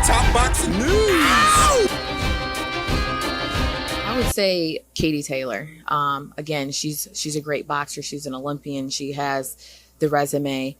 Top boxing news. I would say Katie Taylor. Again, she's a great boxer. She's an Olympian. She has the resume.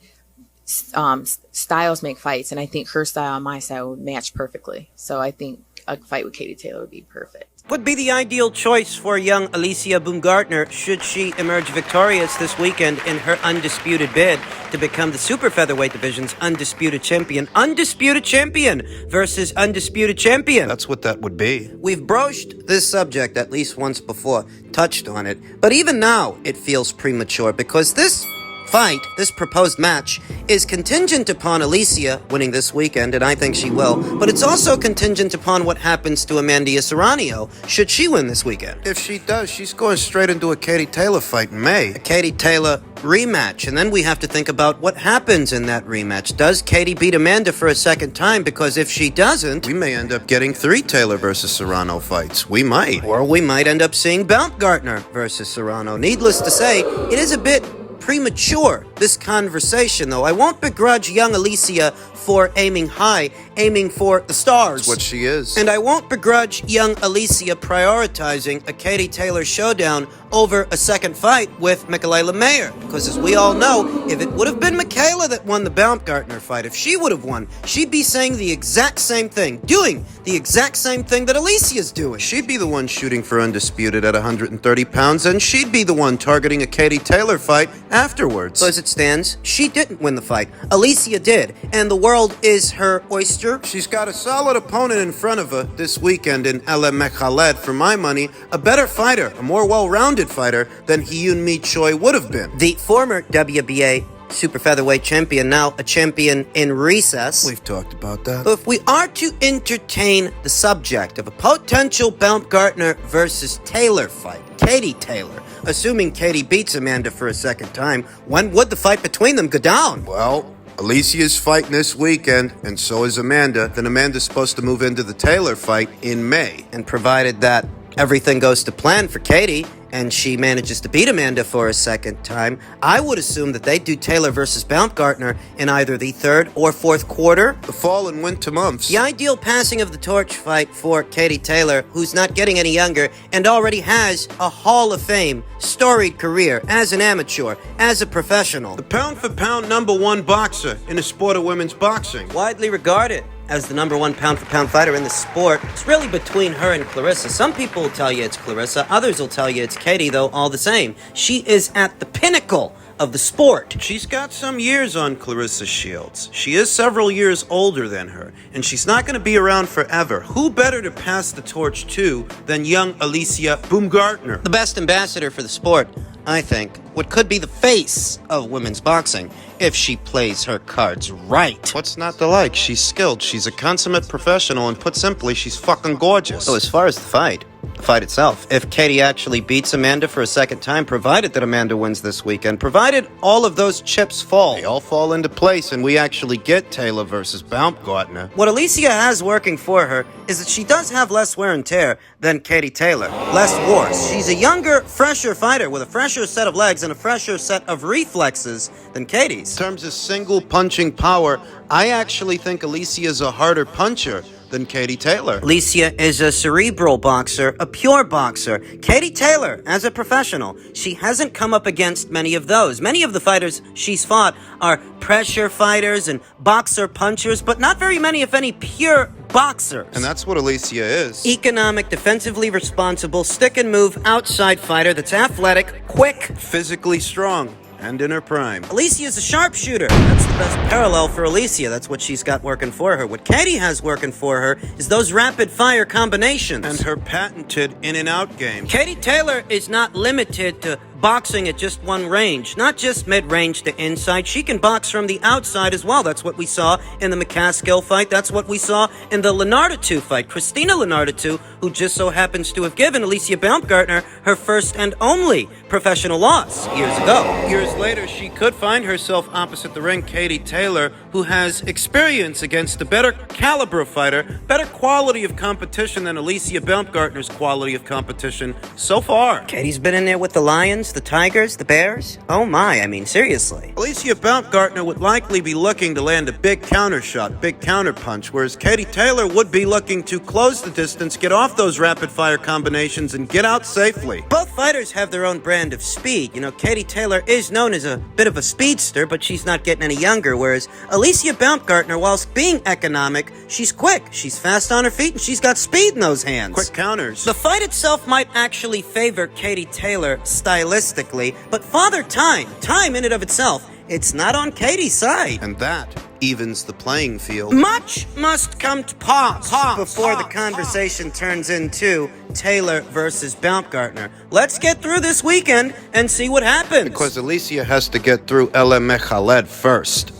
Styles make fights, and I think her style and my style would match perfectly. So I think a fight with Katie Taylor would be perfect. Would be the ideal choice for young Alicia Baumgardner should she emerge victorious this weekend in her undisputed bid to become the super featherweight division's undisputed champion. Undisputed champion versus undisputed champion. That's what that would be. We've broached this subject at least once before, touched on it, but even now it feels premature because this fight, this proposed match, is contingent upon Alicia winning this weekend, and I think she will, but it's also contingent upon what happens to Amanda Serrano should she win this weekend. If she does, she's going straight into a Katie Taylor fight in May. A Katie Taylor rematch, and then we have to think about what happens in that rematch. Does Katie beat Amanda for a second time? Because if she doesn't, we may end up getting 3 Taylor versus Serrano fights. We might. Or we might end up seeing Baumgardner versus Serrano. Needless to say, it is a bit premature, this conversation, though. I won't begrudge young Alicia for aiming high, aiming for the stars. That's what she is. And I won't begrudge young Alicia prioritizing a Katie Taylor showdown over a second fight with Michaela Mayer. Because as we all know, if it would have been Michaela that won the Baumgardner fight, if she would have won, she'd be saying the exact same thing, doing the exact same thing that Alicia's doing. She'd be the one shooting for undisputed at 130 pounds, and she'd be the one targeting a Katie Taylor fight afterwards. So as it stands, she didn't win the fight. Alicia did, and the world is her oyster. She's got a solid opponent in front of her this weekend in Ella Mekhaled. For my money, a better fighter, a more well-rounded fighter than Hyun-Mi Choi would have been. The former WBA super featherweight champion, now a champion in recess. We've talked about that. So if we are to entertain the subject of a potential Baumgardner versus Taylor fight, Katie Taylor, assuming Katie beats Amanda for a second time, when would the fight between them go down? Well, Alicia's fighting this weekend, and so is Amanda. Then Amanda's supposed to move into the Taylor fight in May. And provided that everything goes to plan for Katie, and she manages to beat Amanda for a second time, I would assume that they do Taylor versus Baumgardner in either the third or fourth quarter. The fall and winter months. The ideal passing of the torch fight for Katie Taylor, who's not getting any younger and already has a Hall of Fame storied career as an amateur, as a professional. The pound-for-pound #1 boxer in the sport of women's boxing. Widely regarded as the #1 pound-for-pound fighter in the sport. It's really between her and Clarissa. Some people will tell you it's Clarissa. Others will tell you it's Katie, though, all the same. She is at the pinnacle of the sport. She's got some years on Clarissa Shields. She is several years older than her, and she's not going to be around forever. Who better to pass the torch to than young Alicia Baumgardner? The best ambassador for the sport, I think, what could be the face of women's boxing if she plays her cards right. What's not to like? She's skilled, she's a consummate professional, and put simply, she's fucking gorgeous. So as far as the fight itself, if Katie actually beats Amanda for a second time, provided that Amanda wins this weekend, provided all of those chips fall, they all fall into place, and we actually get Taylor versus Baumgardner. What Alicia has working for her is that she does have less wear and tear than Katie Taylor. Less wars. She's a younger, fresher fighter with a fresher set of legs and a fresher set of reflexes than Katie's. In terms of single punching power, I actually think Alicia's a harder puncher than Katie Taylor. Alicia is a cerebral boxer, a pure boxer. Katie Taylor, as a professional, she hasn't come up against many of those. Many of the fighters she's fought are pressure fighters and boxer punchers, but not very many, if any, pure boxers. And that's what Alicia is. Economic, defensively responsible, stick and move outside fighter that's athletic, quick, physically strong, and in her prime. Alicia's a sharpshooter. That's the best parallel for Alicia. That's what she's got working for her. What Katie has working for her is those rapid-fire combinations. And her patented in-and-out game. Katie Taylor is not limited to boxing at just one range, not just mid-range to inside. She can box from the outside as well. That's what we saw in the McCaskill fight. That's what we saw in the Lenardatu fight. Christina Lenardatu, who just so happens to have given Alicia Baumgardner her first and only professional loss years ago. Years later, she could find herself opposite the ring Katie Taylor, who has experience against a better caliber fighter, better quality of competition than Alicia Baumgardner's quality of competition so far. Katie's been in there with the Lions, the Tigers, the Bears. Oh my, I mean, seriously. Alicia Baumgardner would likely be looking to land a big counter shot, big counter punch, whereas Katie Taylor would be looking to close the distance, get off those rapid-fire combinations, and get out safely. Both fighters have their own brand of speed. You know, Katie Taylor is known as a bit of a speedster, but she's not getting any younger, whereas Alicia Baumgardner, whilst being economic, she's quick, she's fast on her feet, and she's got speed in those hands. Quick counters. The fight itself might actually favor Katie Taylor stylistically, but Father Time in and of itself, it's not on Katie's side. And that evens the playing field. Much must come to pass before the conversation turns into Taylor versus Baumgardner. Let's get through this weekend and see what happens. Because Alicia has to get through El Mechaled first.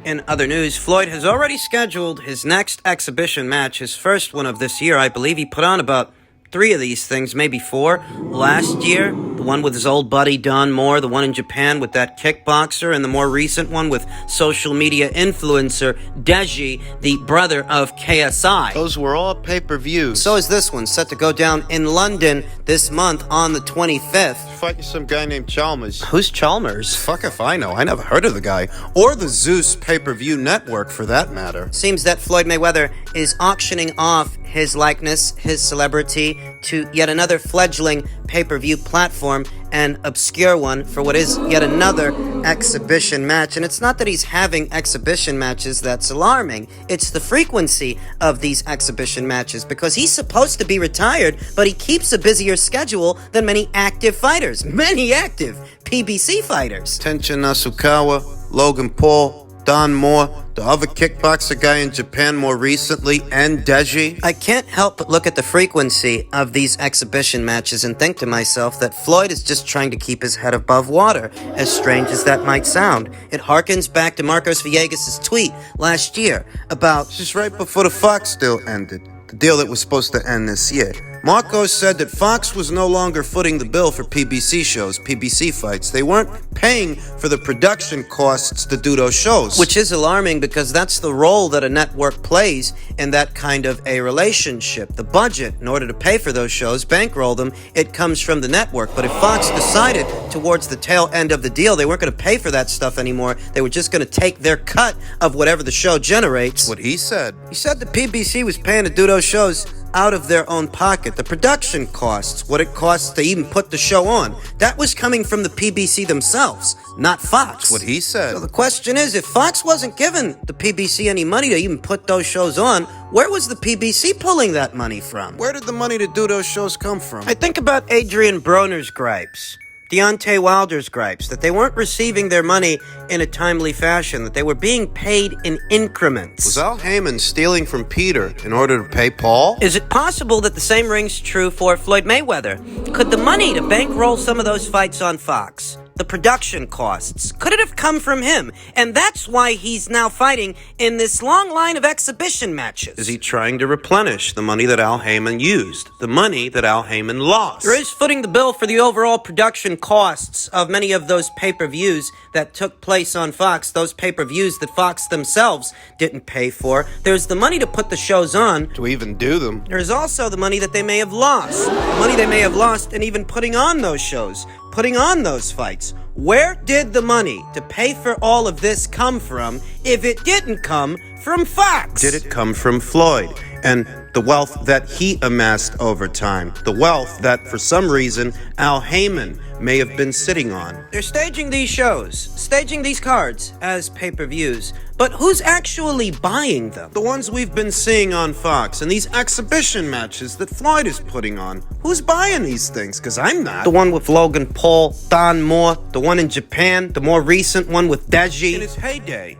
In other news, Floyd has already scheduled his next exhibition match, his first one of this year. I believe he put on about 3 of these things, maybe 4. Last year, the one with his old buddy Don Moore, the one in Japan with that kickboxer, and the more recent one with social media influencer Deji, the brother of KSI. Those were all pay-per-views. So is this one, set to go down in London this month on the 25th. Fighting some guy named Chalmers. Who's Chalmers? Fuck if I know. I never heard of the guy. Or the Zeus pay-per-view network, for that matter. Seems that Floyd Mayweather is auctioning off his likeness, his celebrity, to yet another fledgling pay-per-view platform, an obscure one for what is yet another exhibition match. And it's not that he's having exhibition matches that's alarming. It's the frequency of these exhibition matches, because he's supposed to be retired, but he keeps a busier schedule than many active fighters. Many active PBC fighters. Tenshin Nasukawa, Logan Paul, Don Moore, the other kickboxer guy in Japan more recently, and Deji. I can't help but look at the frequency of these exhibition matches and think to myself that Floyd is just trying to keep his head above water, as strange as that might sound. It harkens back to Marcos Villegas' tweet last year about... Just right before the Fox deal ended, the deal that was supposed to end this year. Marcos said that Fox was no longer footing the bill for PBC shows, PBC fights. They weren't paying for the production costs to do those shows. Which is alarming, because that's the role that a network plays in that kind of a relationship. The budget, in order to pay for those shows, bankroll them, it comes from the network. But if Fox decided towards the tail end of the deal they weren't going to pay for that stuff anymore, they were just going to take their cut of whatever the show generates. What he said. He said the PBC was paying to do those shows out of their own pocket. The production costs, what it costs to even put the show on, that was coming from the PBC themselves, not Fox. What he said. So the question is, if Fox wasn't giving the PBC any money to even put those shows on, where was the PBC pulling that money from? Where did the money to do those shows come from? I think about Adrian Broner's gripes, Deontay Wilder's gripes, that they weren't receiving their money in a timely fashion, that they were being paid in increments. Was Al Heyman stealing from Peter in order to pay Paul? Is it possible that the same rings true for Floyd Mayweather? Could the money to bankroll some of those fights on Fox, the production costs, could it have come from him? And that's why he's now fighting in this long line of exhibition matches. Is he trying to replenish the money that Al Heyman used? The money that Al Heyman lost? There is footing the bill for the overall production costs of many of those pay-per-views that took place on Fox, those pay-per-views that Fox themselves didn't pay for. There's the money to put the shows on. To even do them. There's also the money that they may have lost. Money they may have lost in even putting on those shows, putting on those fights. Where did the money to pay for all of this come from if it didn't come from Fox? Did it come from Floyd? And the wealth that he amassed over time. The wealth that, for some reason, Al Heyman may have been sitting on. They're staging these shows, staging these cards as pay-per-views, but who's actually buying them? The ones we've been seeing on Fox and these exhibition matches that Floyd is putting on. Who's buying these things? Because I'm not. The one with Logan Paul, Don Moore, the one in Japan, the more recent one with Deji. In his heyday.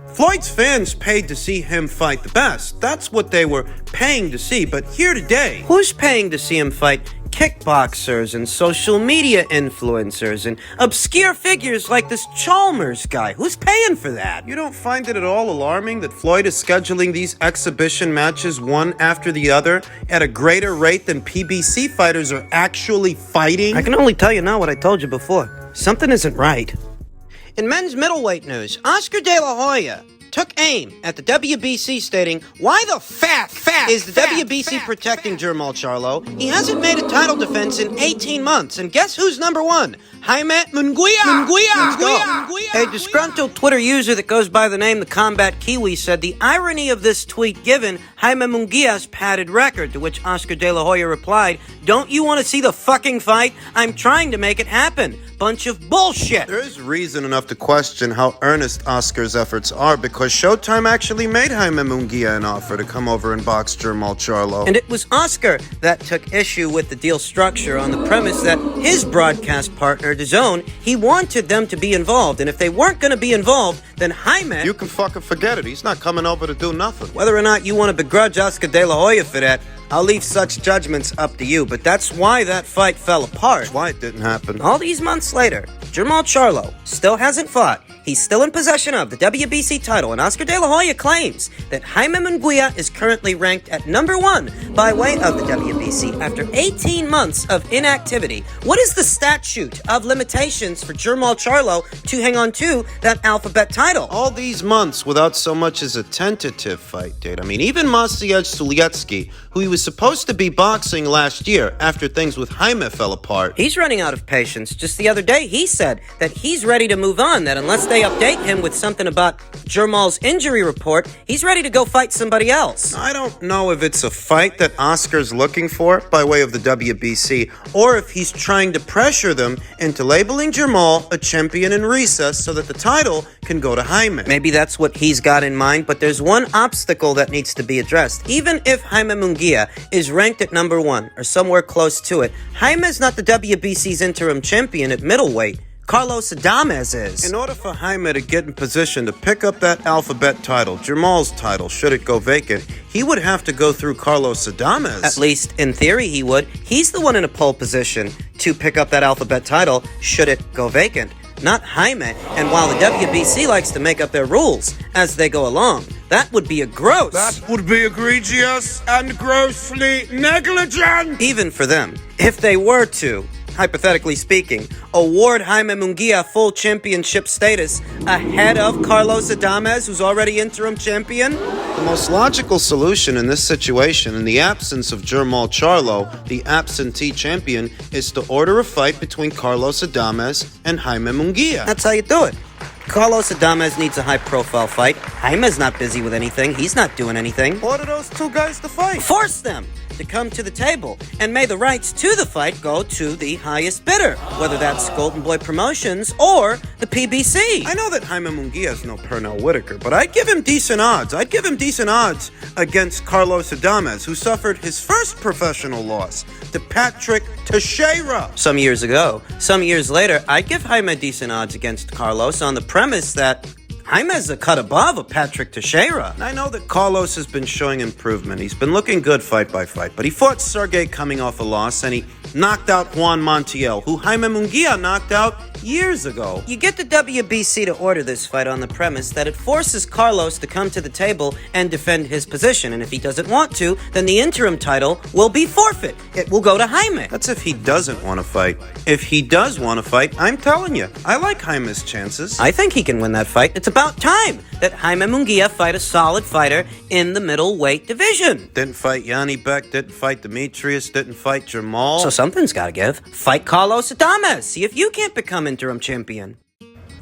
Floyd's fans paid to see him fight the best. That's what they were paying to see. But here today... Who's paying to see him fight kickboxers and social media influencers and obscure figures like this Chalmers guy. Who's paying for that? You don't find it at all alarming that Floyd is scheduling these exhibition matches one after the other at a greater rate than PBC fighters are actually fighting? I can only tell you now what I told you before. Something isn't right. In men's middleweight news, Oscar De La Hoya took aim at the WBC stating, why the fat is the WBC protecting Jermall Charlo? He hasn't made a title defense in 18 months, and guess who's number one? Jaime Munguia. A disgruntled Twitter user that goes by the name The Combat Kiwi said the irony of this tweet given Jaime Munguia's padded record, to which Oscar De La Hoya replied, don't you want to see the fucking fight? I'm trying to make it happen. Bunch of bullshit. There is reason enough to question how earnest Oscar's efforts are because Showtime actually made Jaime Munguia an offer to come over and box Jermall Charlo. And it was Oscar that took issue with the deal structure on the premise that his broadcast partner, DAZN, he wanted them to be involved. And if they weren't going to be involved, then Jaime... You can fucking forget it. He's not coming over to do nothing. Whether or not you want to begrudge Oscar De La Hoya for that, I'll leave such judgments up to you, but that's why that fight fell apart. That's why it didn't happen. All these months later, Jermall Charlo still hasn't fought. He's still in possession of the WBC title, and Oscar De La Hoya claims that Jaime Munguia is currently ranked at number one by way of the WBC after 18 months of inactivity. What is the statute of limitations for Jermall Charlo to hang on to that alphabet title? All these months without so much as a tentative fight date. I mean, even Maciej Suliecki, who he was supposed to be boxing last year after things with Jaime fell apart. He's running out of patience. Just the other day, he said that he's ready to move on, that unless they update him with something about Jermall's injury report, he's ready to go fight somebody else. I don't know if it's a fight that Oscar's looking for by way of the WBC, or if he's trying to pressure them into labeling Jermall a champion in recess so that the title can go to Jaime. Maybe that's what he's got in mind, but there's one obstacle that needs to be addressed. Even if Jaime Munguia is ranked at number one, or somewhere close to it, Jaime's not the WBC's interim champion at middleweight. Carlos Adames is. In order for Jaime to get in position to pick up that alphabet title, Jermall's title, should it go vacant, he would have to go through Carlos Adames. At least in theory he would. He's the one in a pole position to pick up that alphabet title should it go vacant, not Jaime. And while the WBC likes to make up their rules as they go along, that would be That would be egregious and grossly negligent. even for them, if they were to, hypothetically speaking, award Jaime Munguia full championship status ahead of Carlos Adames, who's already interim champion. The most logical solution in this situation, in the absence of Jermall Charlo, the absentee champion, is to order a fight between Carlos Adames and Jaime Munguia. That's how you do it. Carlos Adames needs a high-profile fight. Jaime's not busy with anything. He's not doing anything. Order those two guys to fight. Force them to come to the table, and may the rights to the fight go to the highest bidder, whether that's Golden Boy Promotions or the PBC. I know that Jaime Munguia is no Pernell Whitaker, but I'd give him decent odds. I'd give him decent odds against Carlos Adames, who suffered his first professional loss to Patrick Teixeira some years ago. Some years later, I'd give Jaime decent odds against Carlos on the premise that Jaime's a cut above a Patrick Teixeira. I know that Carlos has been showing improvement. He's been looking good fight by fight, but he fought Sergey coming off a loss, and he knocked out Juan Montiel, who Jaime Munguia knocked out years ago. You get the WBC to order this fight on the premise that it forces Carlos to come to the table and defend his position, and if he doesn't want to, then the interim title will be forfeit. It will go to Jaime. That's if he doesn't want to fight. If he does want to fight, I'm telling you, I like Jaime's chances. I think he can win that fight. It's about time that Jaime Munguia fight a solid fighter in the middleweight division. Didn't fight Yanni Beck, didn't fight Demetrius, didn't fight Jermall. So something's got to give. Fight Carlos Adames. See if you can't become interim champion.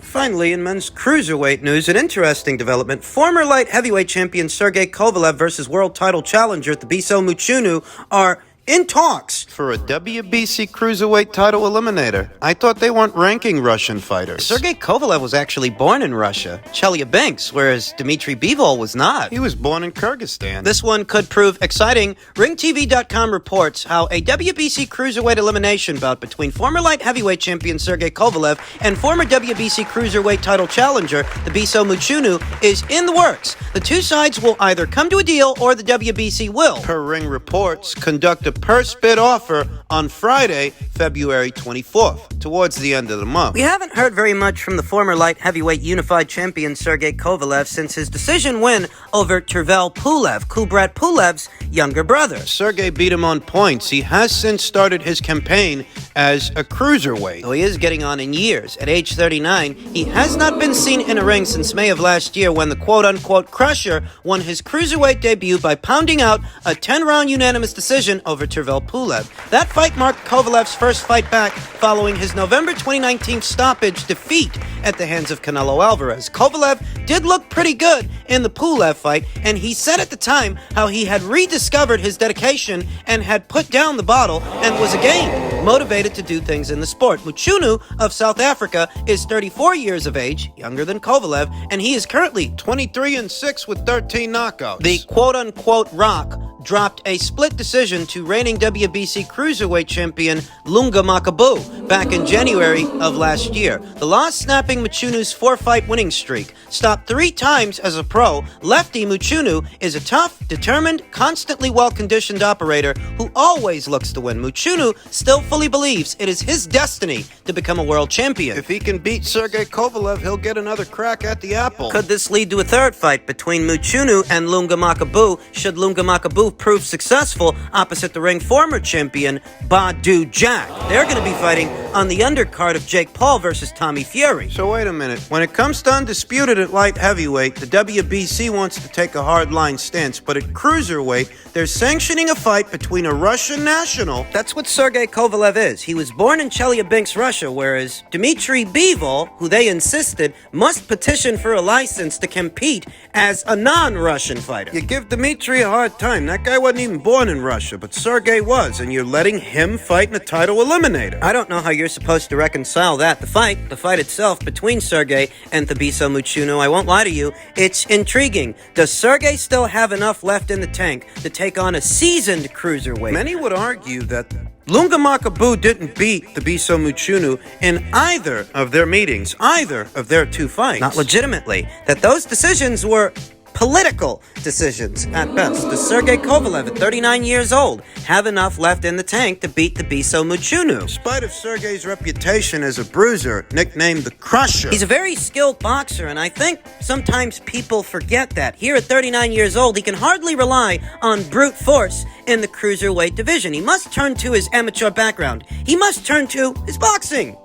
Finally, in men's cruiserweight news, an interesting development. Former light heavyweight champion Sergey Kovalev versus world title challenger at the BSO Muchunu are in talks for a WBC cruiserweight title eliminator. I thought they weren't ranking Russian fighters. Sergey Kovalev was actually born in Russia, Chelyabinsk, whereas Dmitry Bivol was not. He was born in Kyrgyzstan. This one could prove exciting. RingTV.com reports how a WBC cruiserweight elimination bout between former light heavyweight champion Sergey Kovalev and former WBC cruiserweight title challenger, the BSO Muchunu, is in the works. The two sides will either come to a deal or the WBC will, per Ring reports, conduct a purse bid offer on Friday, February 24th, towards the end of the month. We haven't heard very much from the former light heavyweight unified champion Sergey Kovalev since his decision win over Tervel Pulev, Kubrat Pulev's younger brother. Sergey beat him on points. He has since started his campaign as a cruiserweight. Though he is getting on in years. At age 39, he has not been seen in a ring since May of last year when the quote-unquote crusher won his cruiserweight debut by pounding out a 10-round unanimous decision over Tervel Pulev. That fight marked Kovalev's first fight back following his November 2019 stoppage defeat at the hands of Canelo Alvarez. Kovalev did look pretty good in the Pulev fight, and he said at the time how he had rediscovered his dedication and had put down the bottle and was again motivated to do things in the sport. Muchunu of South Africa is 34 years of age, younger than Kovalev, and he is currently 23-6 with 13 knockouts. the quote-unquote Rock dropped a split decision to reigning WBC cruiserweight champion Lunga Makabu back in January of last year. The loss snapping Muchunu's 4-fight winning streak. Stopped 3 times as a pro, lefty Muchunu is a tough, determined, constantly well-conditioned operator who always looks to win. Muchunu still fully believes it is his destiny to become a world champion. If he can beat Sergey Kovalev, he'll get another crack at the apple. Could this lead to a third fight between Muchunu and Lunga Makabu should Lunga Makabu prove successful opposite the ring former champion Badu Jack? They're going to be fighting on the undercard of Jake Paul versus Tommy Fury. So wait a minute. When it comes to undisputed at light heavyweight, the WBC wants to take a hardline stance, but at cruiserweight, they're sanctioning a fight between a Russian national. That's what Sergey Kovalev is. He was born in Chelyabinsk, Russia, whereas Dmitry Bivol, who they insisted must petition for a license to compete as a non-Russian fighter. You give Dmitry a hard time. That guy wasn't even born in Russia, but Sergey was, and you're letting him fight in a title eliminator. I don't know how you're supposed to reconcile that. The fight itself between Sergey and Thabiso Muchunu, I won't lie to you, it's intriguing. Does Sergey still have enough left in the tank to take on a seasoned cruiserweight? Many would argue that Lunga Makabu didn't beat Thabiso Muchunu in either of their meetings, either of their 2 fights. Not legitimately. That those decisions were political decisions at best. Does Sergey Kovalev, at 39 years old, have enough left in the tank to beat Thabiso Muchunu? In spite of Sergey's reputation as a bruiser, nicknamed the Crusher, He's a very skilled boxer, and I think sometimes people forget that. Here at 39 years old, he can hardly rely on brute force in the cruiserweight division. He must turn to his amateur background. He must turn to his boxing.